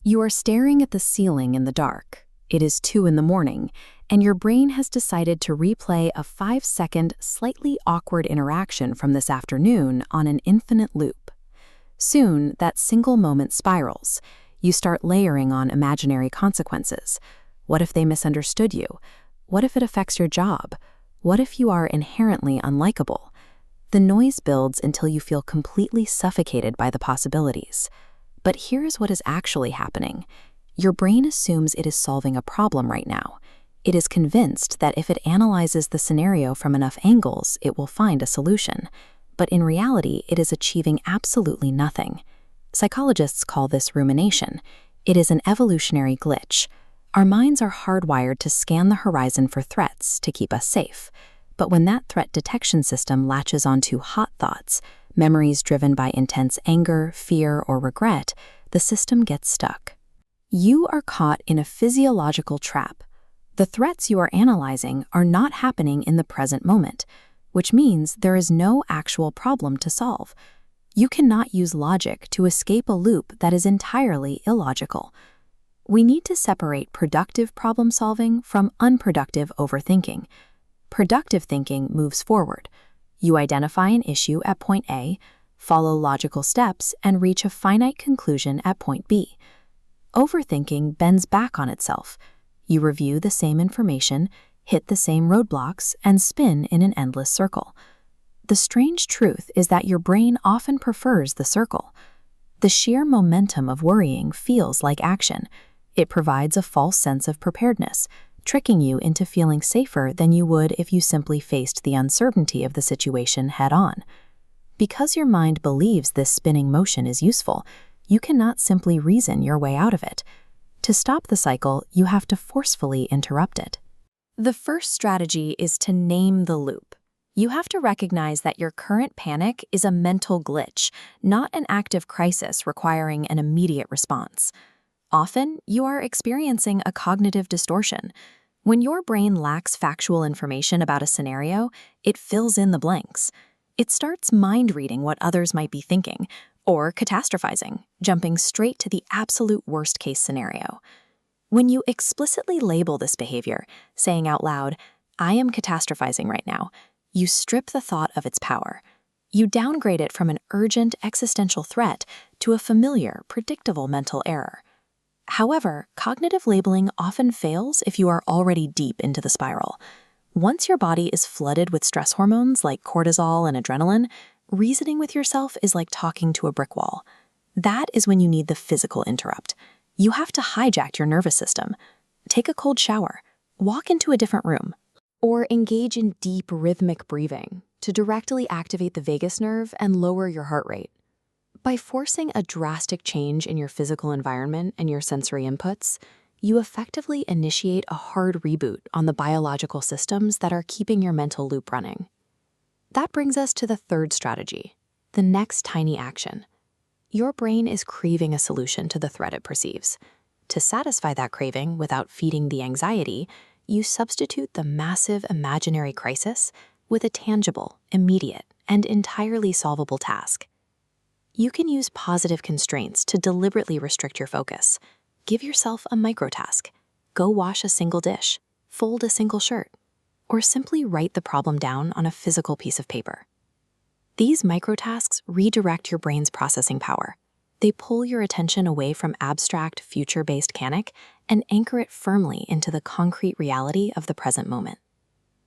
You are staring at the ceiling in the dark. It is 2 in the morning, and your brain has decided to replay a 5-second, slightly awkward interaction from this afternoon on an infinite loop. Soon, that single moment spirals. You start layering on imaginary consequences. What if they misunderstood you? What if it affects your job? What if you are inherently unlikable? The noise builds until you feel completely suffocated by the possibilities. But here's what is actually happening. Your brain assumes it is solving a problem right now. It is convinced that if it analyzes the scenario from enough angles, it will find a solution. But in reality, it is achieving absolutely nothing. Psychologists call this rumination. It is an evolutionary glitch. Our minds are hardwired to scan the horizon for threats to keep us safe. But when that threat detection system latches onto hot thoughts, memories driven by intense anger, fear, or regret, the system gets stuck. You are caught in a physiological trap. The threats you are analyzing are not happening in the present moment, which means there is no actual problem to solve. You cannot use logic to escape a loop that is entirely illogical. We need to separate productive problem solving from unproductive overthinking. Productive thinking moves forward. You identify an issue at point A, follow logical steps, and reach a finite conclusion at point B. Overthinking bends back on itself. You review the same information, hit the same roadblocks, and spin in an endless circle. The strange truth is that your brain often prefers the circle. The sheer momentum of worrying feels like action. It provides a false sense of preparedness, tricking you into feeling safer than you would if you simply faced the uncertainty of the situation head-on. Because your mind believes this spinning motion is useful, you cannot simply reason your way out of it. To stop the cycle, you have to forcefully interrupt it. The first strategy is to name the loop. You have to recognize that your current panic is a mental glitch, not an active crisis requiring an immediate response. Often, you are experiencing a cognitive distortion. When your brain lacks factual information about a scenario, it fills in the blanks. It starts mind-reading what others might be thinking, or catastrophizing, jumping straight to the absolute worst-case scenario. When you explicitly label this behavior, saying out loud, "I am catastrophizing right now," you strip the thought of its power. You downgrade it from an urgent existential threat to a familiar, predictable mental error. However, cognitive labeling often fails if you are already deep into the spiral. Once your body is flooded with stress hormones like cortisol and adrenaline, reasoning with yourself is like talking to a brick wall. That is when you need the physical interrupt. You have to hijack your nervous system. Take a cold shower, walk into a different room, or engage in deep rhythmic breathing to directly activate the vagus nerve and lower your heart rate. By forcing a drastic change in your physical environment and your sensory inputs, you effectively initiate a hard reboot on the biological systems that are keeping your mental loop running. That brings us to the third strategy, the next tiny action. Your brain is craving a solution to the threat it perceives. To satisfy that craving without feeding the anxiety, you substitute the massive imaginary crisis with a tangible, immediate, and entirely solvable task. You can use positive constraints to deliberately restrict your focus. Give yourself a microtask. Go wash a single dish, fold a single shirt, or simply write the problem down on a physical piece of paper. These microtasks redirect your brain's processing power. They pull your attention away from abstract, future-based panic and anchor it firmly into the concrete reality of the present moment.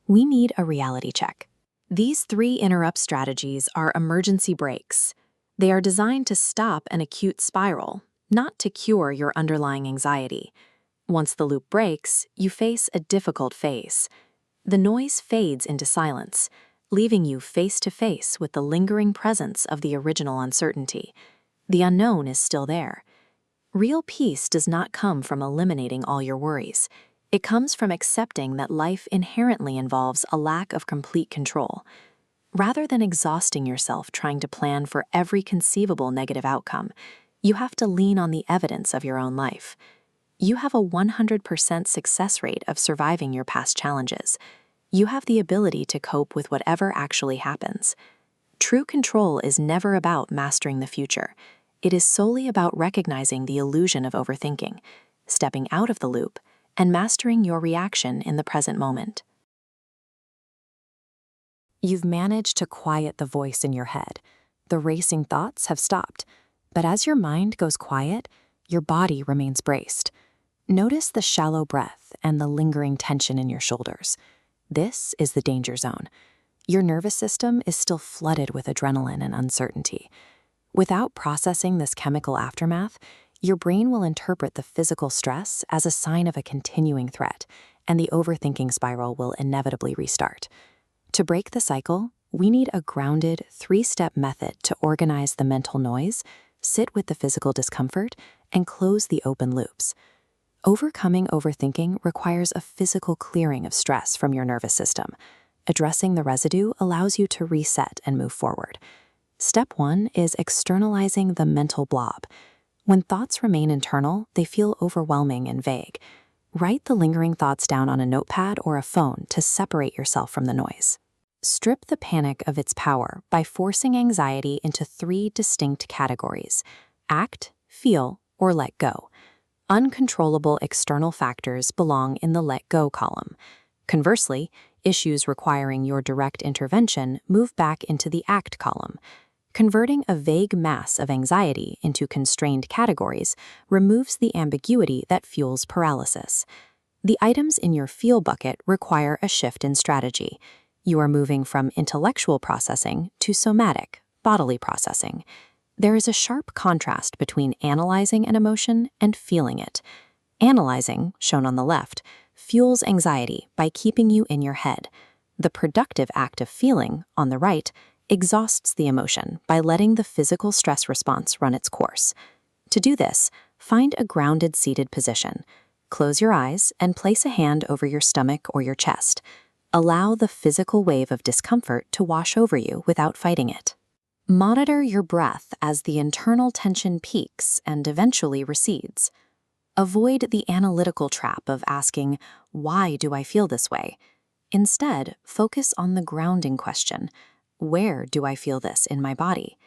We need a reality check. These 3 interrupt strategies are emergency brakes. They are designed to stop an acute spiral, not to cure your underlying anxiety. Once the loop breaks, you face a difficult phase. The noise fades into silence, leaving you face to face with the lingering presence of the original uncertainty. The unknown is still there. Real peace does not come from eliminating all your worries. It comes from accepting that life inherently involves a lack of complete control. Rather than exhausting yourself trying to plan for every conceivable negative outcome, you have to lean on the evidence of your own life. You have a 100% success rate of surviving your past challenges. You have the ability to cope with whatever actually happens. True control is never about mastering the future. It is solely about recognizing the illusion of overthinking, stepping out of the loop, and mastering your reaction in the present moment. You've managed to quiet the voice in your head. The racing thoughts have stopped, but as your mind goes quiet, your body remains braced. Notice the shallow breath and the lingering tension in your shoulders. This is the danger zone. Your nervous system is still flooded with adrenaline and uncertainty. Without processing this chemical aftermath, your brain will interpret the physical stress as a sign of a continuing threat, and the overthinking spiral will inevitably restart. To break the cycle, we need a grounded, three-step method to organize the mental noise, sit with the physical discomfort, and close the open loops. Overcoming overthinking requires a physical clearing of stress from your nervous system. Addressing the residue allows you to reset and move forward. Step 1 is externalizing the mental blob. When thoughts remain internal, they feel overwhelming and vague. Write the lingering thoughts down on a notepad or a phone to separate yourself from the noise. Strip the panic of its power by forcing anxiety into 3 distinct categories: act, feel, or let go. Uncontrollable external factors belong in the let go column. Conversely, issues requiring your direct intervention move back into the act column. Converting a vague mass of anxiety into constrained categories removes the ambiguity that fuels paralysis. The items in your feel bucket require a shift in strategy. You are moving from intellectual processing to somatic, bodily processing. There is a sharp contrast between analyzing an emotion and feeling it. Analyzing, shown on the left, fuels anxiety by keeping you in your head. The productive act of feeling, on the right, exhausts the emotion by letting the physical stress response run its course. To do this, find a grounded seated position. Close your eyes and place a hand over your stomach or your chest. Allow the physical wave of discomfort to wash over you without fighting it. Monitor your breath as the internal tension peaks and eventually recedes. Avoid the analytical trap of asking, "Why do I feel this way?" Instead, focus on the grounding question, "Where do I feel this in my body?"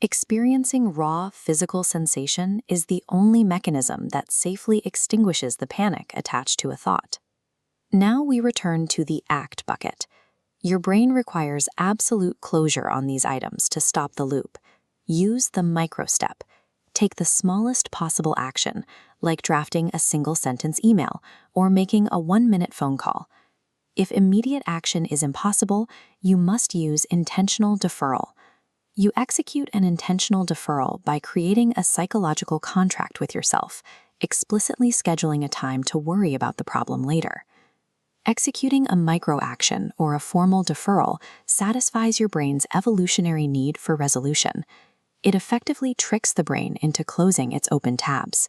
Experiencing raw physical sensation is the only mechanism that safely extinguishes the panic attached to a thought. Now we return to the act bucket. Your brain requires absolute closure on these items to stop the loop. Use the micro step. Take the smallest possible action, like drafting a single-sentence email or making a 1-minute phone call. If immediate action is impossible, you must use intentional deferral. You execute an intentional deferral by creating a psychological contract with yourself, explicitly scheduling a time to worry about the problem later. Executing a micro-action or a formal deferral satisfies your brain's evolutionary need for resolution. It effectively tricks the brain into closing its open tabs.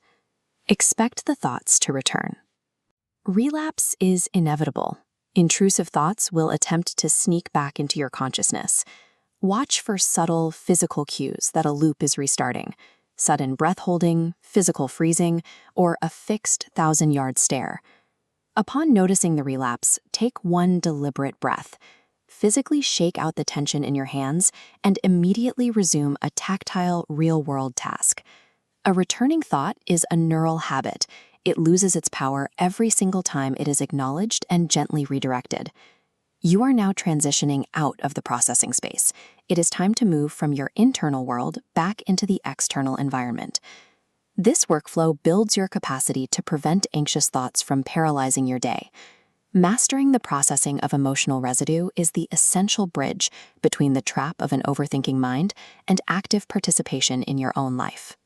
Expect the thoughts to return. Relapse is inevitable. Intrusive thoughts will attempt to sneak back into your consciousness. Watch for subtle physical cues that a loop is restarting: sudden breath holding, physical freezing, or a fixed 1,000-yard stare. Upon noticing the relapse, take one deliberate breath. Physically shake out the tension in your hands and immediately resume a tactile, real-world task. A returning thought is a neural habit. It loses its power every single time it is acknowledged and gently redirected. You are now transitioning out of the processing space. It is time to move from your internal world back into the external environment. This workflow builds your capacity to prevent anxious thoughts from paralyzing your day. Mastering the processing of emotional residue is the essential bridge between the trap of an overthinking mind and active participation in your own life.